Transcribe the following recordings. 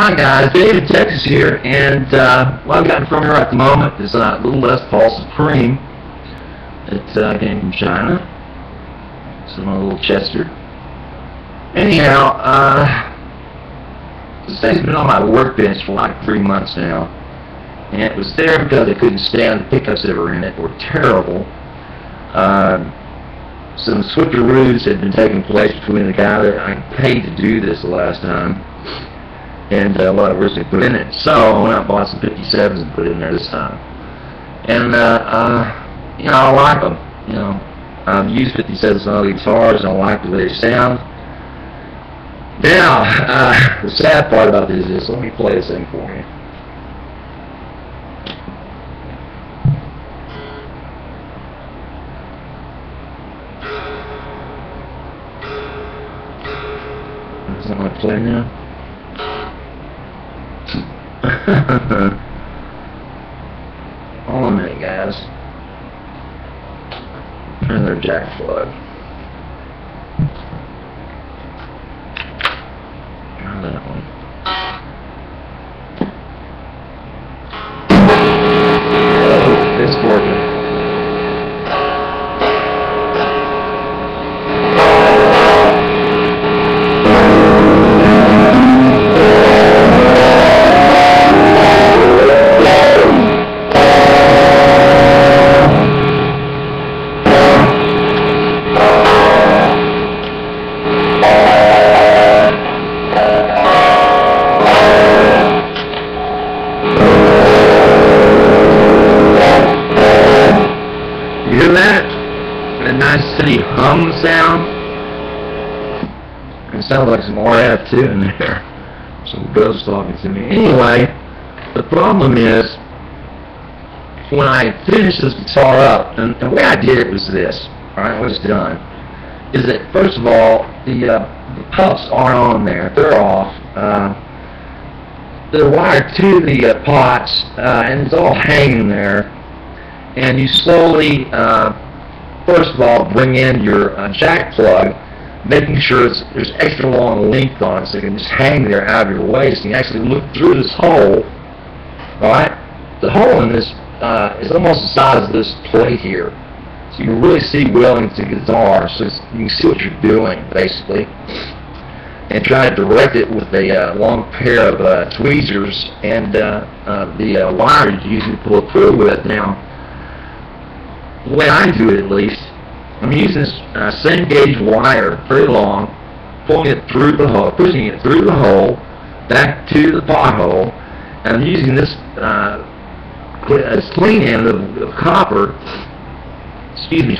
Hi guys, David Texas here, and what I've got in front of me at the moment is a little Les Paul Supreme. It came from China. It's my little Chester. Anyhow, this thing's been on my workbench for like 3 months now, and it was there because I couldn't stand the pickups that were in it. They were terrible. Some switcheroos had been taking place between the guy that I paid to do this the last time and what I originally put in it. So I went out and bought some 57s and put it in there this time. And you know, I like them. You know, I've used 57s on other guitars and I like the way they sound. Now, the sad part about this is, let me play this thing for you. Is that what I play now? Hold on a minute, guys. Turn their jack plug. Try that one. Oh, it's working. You hear that? That nice steady hum sound? It sounds like some RF too in there. Some ghost talking to me. Anyway, the problem is, when I finished this guitar up, and the way I did it was this, alright, what it's done, is that first of all, the puffs aren't on there, they're off. They're wired to the pots, and it's all hanging there. And you slowly, first of all, bring in your jack plug, making sure there's extra long length on it so it can just hang there out of your waist. And you actually look through this hole, alright? The hole in this is almost the size of this plate here. So you can really see well into the guitar, so you can see what you're doing, basically. And try to direct it with a long pair of tweezers and the wire you usually pull it through with. Now, the way I do it, at least, I'm using this same gauge wire, very long, pulling it through the hole, pushing it through the hole, back to the pothole, and I'm using this clean end of copper,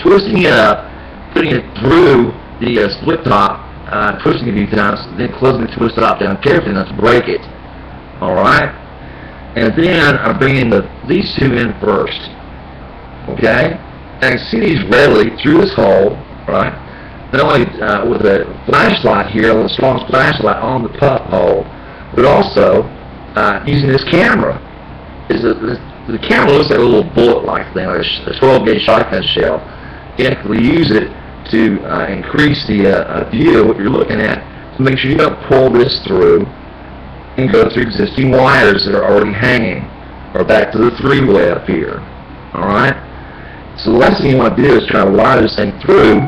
twisting it up, putting it through the split top, twisting it a few times, then closing the twist top down carefully not to break it. Alright? And then I'm bringing these two in first. Okay? I can see these readily through this hole, right? Not only with a flashlight here, a strong flashlight on the puff hole, but also using this camera. The camera looks like a little bullet-like thing, like a 12-gauge shotgun shell. You actually use it to increase the view of what you're looking at, to make sure you don't pull this through and go through existing wires that are already hanging, or back to the three-way up here. All right? So the last thing you want to do is try to wire this thing through,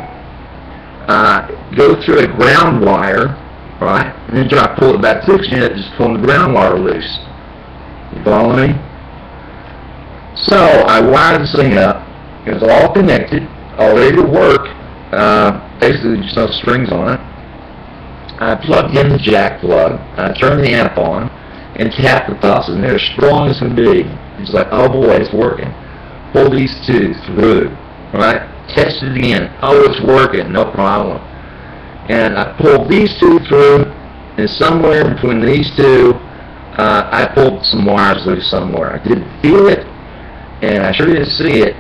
go through a ground wire, right, and then try to pull it back through because you end up just pulling the ground wire loose. You follow me? So I wired this thing up. It was all connected, all ready to work. Basically just no strings on it. I plugged in the jack plug, I turned the amp on, and tapped the puffs, and they're as strong as can be. It's like, oh boy, it's working. Pull these two through, right? Test it again. Oh, it's working, no problem. And I pulled these two through, and somewhere between these two, I pulled some wires loose somewhere. I didn't feel it, and I sure didn't see it,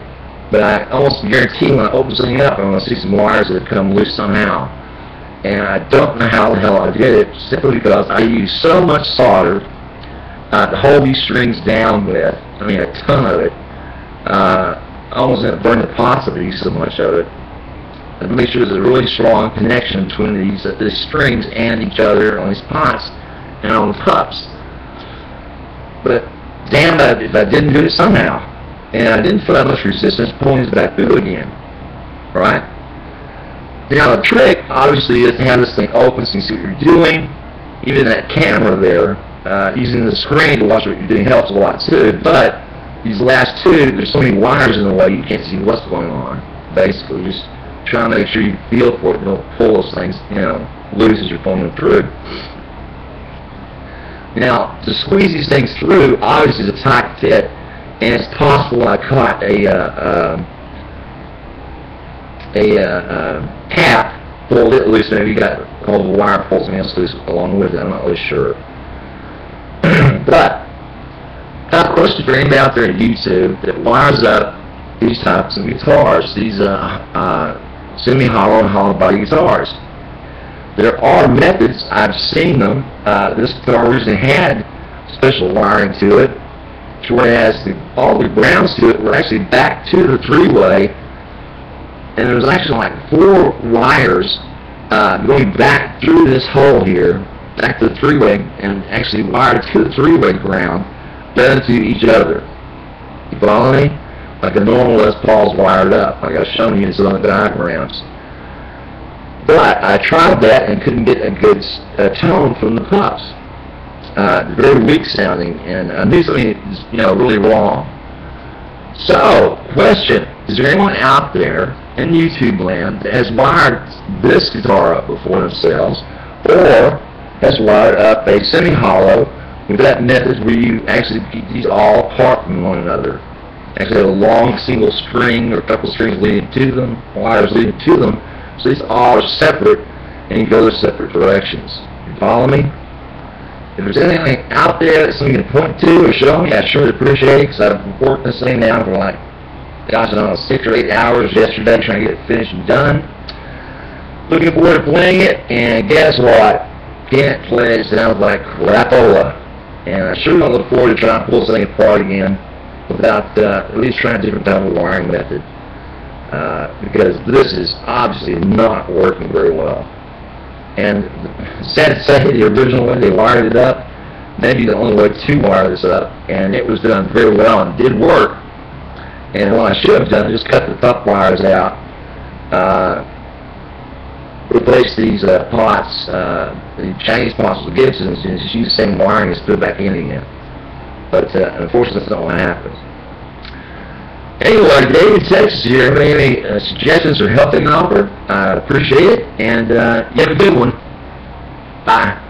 but I almost guarantee when I open something up, I'm going to see some wires that have come loose somehow. And I don't know how the hell I did it, simply because I used so much solder to hold these strings down with. I mean, a ton of it. I almost had to burn the pots if I used so much of it. And to make sure there's a really strong connection between these strings and each other on these pots and on the puffs. but damn if I didn't do it somehow. And I didn't feel that much resistance pulling it back through again. Right? Now the trick, obviously, is to have this thing open so you see what you're doing. Even that camera there, using the screen to watch what you're doing helps a lot too. But these last two, there's so many wires in the way you can't see what's going on. Basically, just trying to make sure you feel for it. Don't pull those things, loose as you're pulling them through. Now, to squeeze these things through, obviously it's a tight fit, and it's possible I caught a cap, pulled it loose. Maybe you got all the wire pulls and else loose along with it. I'm not really sure. But of course, for anybody out there at YouTube that wires up these types of guitars, these semi-hollow and hollow body guitars, there are methods. I've seen them. This guitar originally had special wiring to it, whereas all the grounds to it were actually back to the three-way, and there was actually like 4 wires going back through this hole here, back to the three-way, and actually wired to the three-way ground, done to each other. You follow me? Like a normal Les Paul's wired up, like I've shown you in some of the diagrams. But I tried that and couldn't get a good tone from the pups. Very weak sounding, and I knew something was, really wrong. So, question: is there anyone out there in YouTube land that has wired this guitar up before themselves, or has wired up a semi-hollow with that method where you actually keep these all apart from one another? Actually have a long single string or a couple strings leading to them, wires leading to them, so these all are separate and you go their separate directions. You follow me? If there's anything out there that somebody can point to or show me, I sure appreciate it, because I've worked this thing now for like, gosh, I don't know, 6 or 8 hours yesterday trying to get it finished and done. Looking forward to playing it, and guess what? Can't play it. Sounds like crapola. And I sure don't look forward to trying to pull this thing apart again without at least trying a different type of wiring method. Because this is obviously not working very well. And sad to say, the original way they wired it up, maybe the only way to wire this up, and it was done very well and did work. And what I should have done is just cut the top wires out, replace these pots, the Chinese pots with Gibsons, and just use the same wiring and put it back in again. But unfortunately, that's not what happened. Anyway, David, Texas here. Any suggestions or help they can offer? I appreciate it, and you have a good one. Bye.